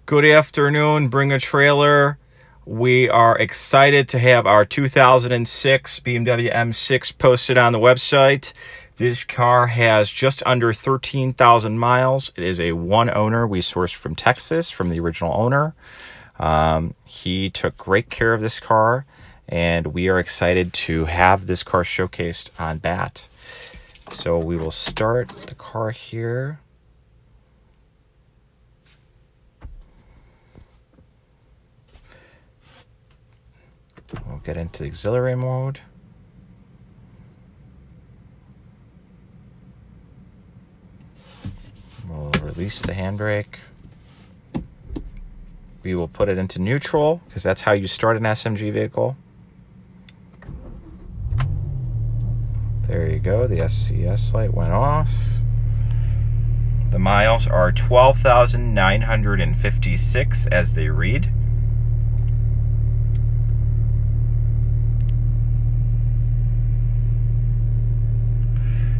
Good afternoon, Bring a Trailer. We are excited to have our 2006 BMW M6 posted on the website. This car has just under 13,000 miles. It is a one owner. We sourced from Texas, from the original owner. He took great care of this car, and we are excited to have this car showcased on BaT. So we will start the car here. We'll get into the auxiliary mode. We'll release the handbrake. We will put it into neutral because that's how you start an SMG vehicle. There you go. The SCS light went off. The miles are 12,956 as they read.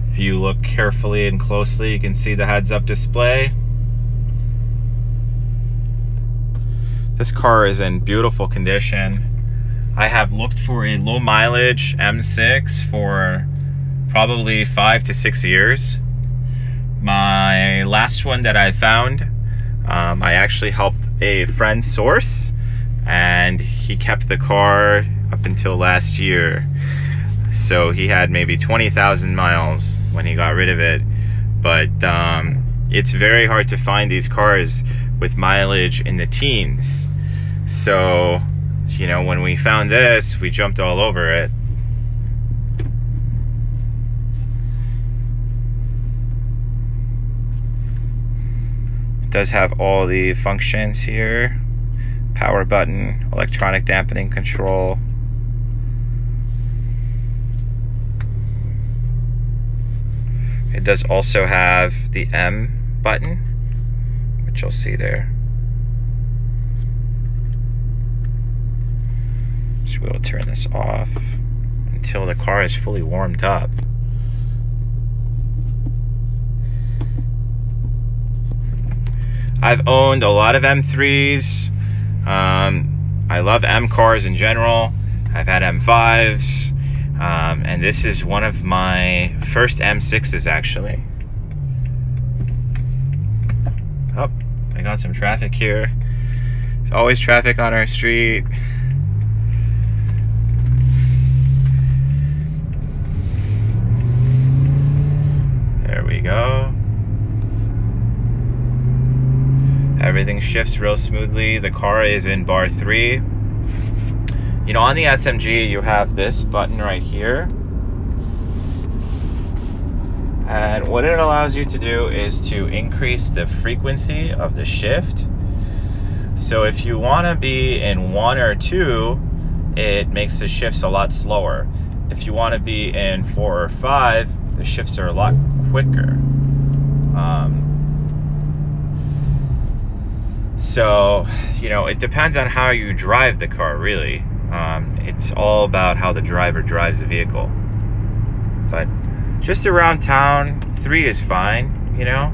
If you look carefully and closely, you can see the heads-up display. This car is in beautiful condition. I have looked for a low mileage M6 for probably 5 to 6 years. My last one that I found, I actually helped a friend source, and he kept the car up until last year. So he had maybe 20,000 miles when he got rid of it. But it's very hard to find these cars with mileage in the teens. So, you know, when we found this, we jumped all over it. It does have all the functions here. Power button, electronic dampening control. It does also have the M button, which you'll see there. So we will turn this off until the car is fully warmed up. I've owned a lot of M3s. I love M cars in general. I've had M5s. And this is one of my first M6s, actually. Oh, I got some traffic here. There's always traffic on our street. There we go. Everything shifts real smoothly. The car is in bar 3. You know, on the SMG, you have this button right here. And what it allows you to do is to increase the frequency of the shift. So if you want to be in 1 or 2, it makes the shifts a lot slower. If you want to be in 4 or 5, the shifts are a lot quicker. So, you know, it depends on how you drive the car, really. It's all about how the driver drives the vehicle. But just around town, 3 is fine, you know.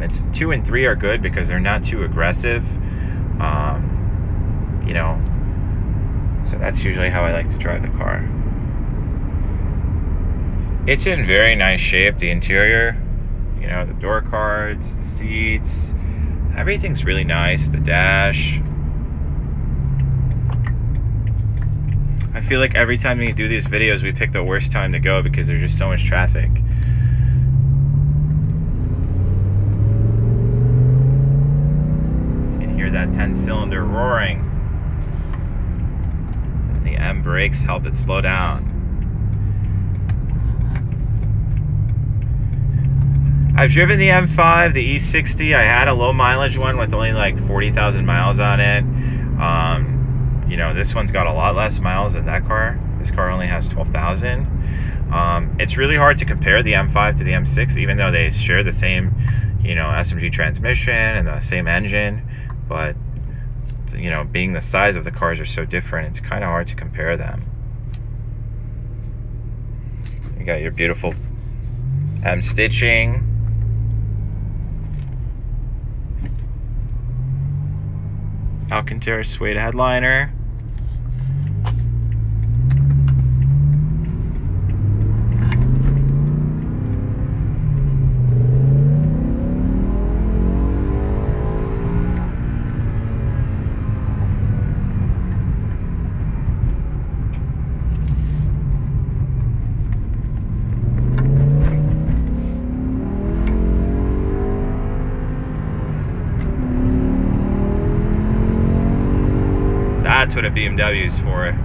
It's 2 and 3 are good because they're not too aggressive. You know, so that's usually how I like to drive the car. It's in very nice shape, the interior. You know, the door cards, the seats, everything's really nice. The dash. I feel like every time we do these videos, we pick the worst time to go because there's just so much traffic. You can hear that 10-cylinder roaring. And the M brakes help it slow down. I've driven the M5, the E60. I had a low mileage one with only like 40,000 miles on it. You know, this one's got a lot less miles than that car. This car only has 12,000. It's really hard to compare the M5 to the M6, even though they share the same, you know, SMG transmission and the same engine. But, you know, being the size of the cars are so different, it's kind of hard to compare them. You got your beautiful M stitching. Alcantara suede headliner. That's what a BMW is for.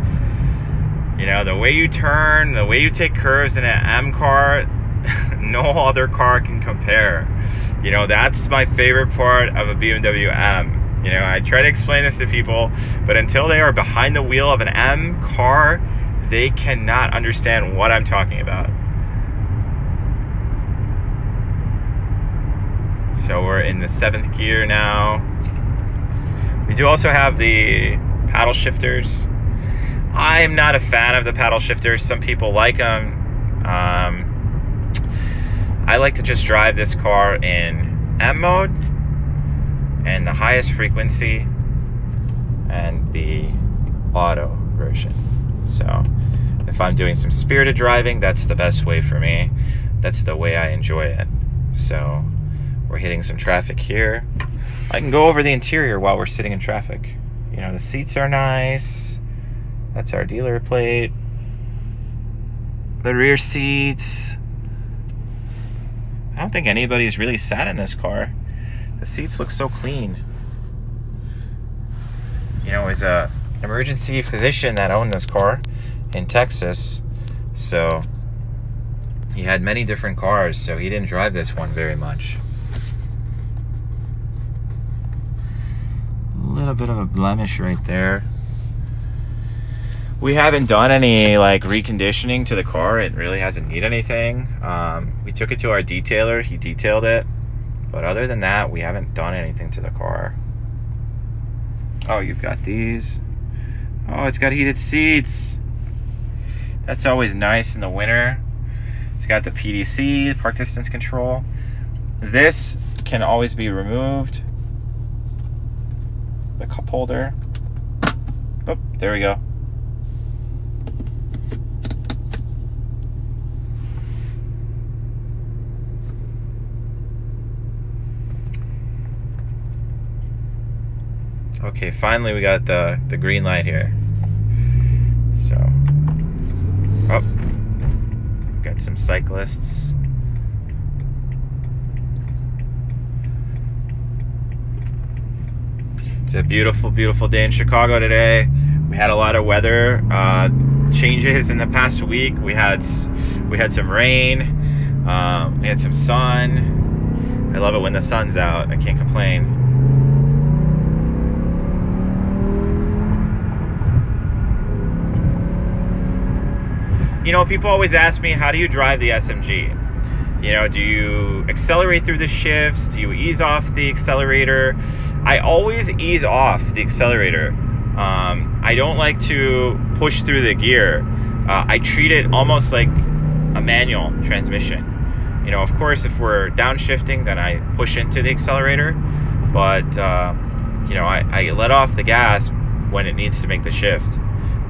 You know, the way you turn, the way you take curves in an M car, no other car can compare. You know, that's my favorite part of a BMW M. You know, I try to explain this to people, but until they are behind the wheel of an M car, they cannot understand what I'm talking about. So we're in the 7th gear now. We do also have the paddle shifters. I'm not a fan of the paddle shifters. Some people like them. I like to just drive this car in M mode and the highest frequency and the auto version. So if I'm doing some spirited driving, that's the best way for me. That's the way I enjoy it. So we're hitting some traffic here. I can go over the interior while we're sitting in traffic. You know, the seats are nice. That's our dealer plate. The rear seats. I don't think anybody's really sat in this car. The seats look so clean. You know, he's a emergency physician that owned this car in Texas. So he had many different cars, so he didn't drive this one very much. A little bit of a blemish right there. We haven't done any like reconditioning to the car. It really hasn't need anything. We took it to our detailer. He detailed it. But other than that, we haven't done anything to the car. Oh, you've got these. Oh, it's got heated seats. That's always nice in the winter. It's got the PDC, park distance control. This can always be removed. The cup holder. Oh, there we go. Okay, finally we got the green light here. So, oh, got some cyclists. It's a beautiful, beautiful day in Chicago today. We had a lot of weather changes in the past week. We had some rain. We had some sun. I love it when the sun's out. I can't complain. You know, people always ask me, how do you drive the SMG? You know, do you accelerate through the shifts? Do you ease off the accelerator? I always ease off the accelerator. I don't like to push through the gear. I treat it almost like a manual transmission. You know, of course, if we're downshifting, then I push into the accelerator. But, you know, I let off the gas when it needs to make the shift.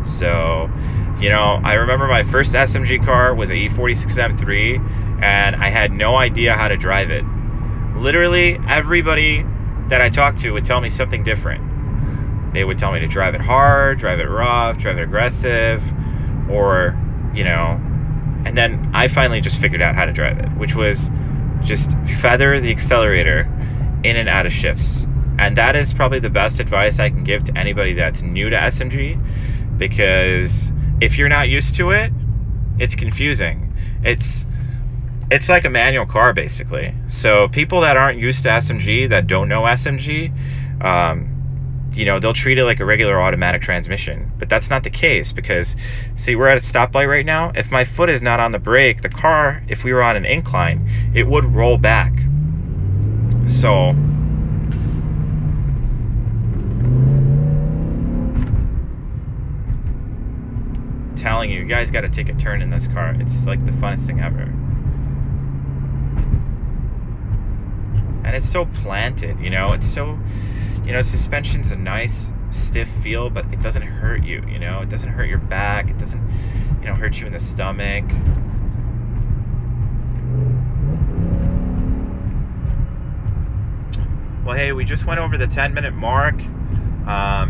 So, you know, I remember my first SMG car was a E46 M3, and I had no idea how to drive it. Literally, everybody that I talked to would tell me something different. They would tell me to drive it hard, drive it rough, drive it aggressive, or, you know, and then I finally just figured out how to drive it, which was just feather the accelerator in and out of shifts. And that is probably the best advice I can give to anybody that's new to SMG, because if you're not used to it, it's confusing. It's like a manual car, basically. So people that aren't used to SMG, that don't know SMG, you know, they'll treat it like a regular automatic transmission. But that's not the case, because, see, we're at a stoplight right now. If my foot is not on the brake, the car, if we were on an incline, it would roll back. So telling you, you guys got to take a turn in this car. It's like the funnest thing ever. And it's so planted, you know, it's so, You know, suspension's a nice stiff feel, but it doesn't hurt you, you know? It doesn't hurt your back. It doesn't, you know, hurt you in the stomach. Well, hey, we just went over the 10-minute mark,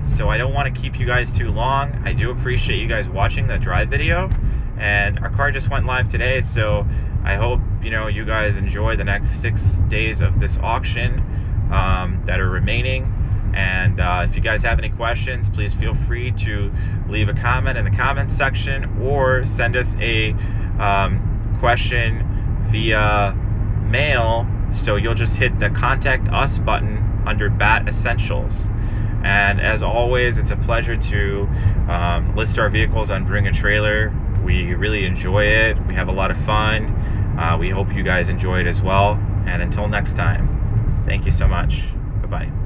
so I don't want to keep you guys too long. I do appreciate you guys watching the drive video, and our car just went live today, so I hope, you know, you guys enjoy the next 6 days of this auction that are remaining. And if you guys have any questions, please feel free to leave a comment in the comments section, or send us a question via mail. So you'll just hit the Contact Us button under BaT Essentials. And as always, it's a pleasure to list our vehicles on Bring a Trailer. We really enjoy it. We have a lot of fun. We hope you guys enjoy it as well. And until next time, thank you so much. Bye-bye.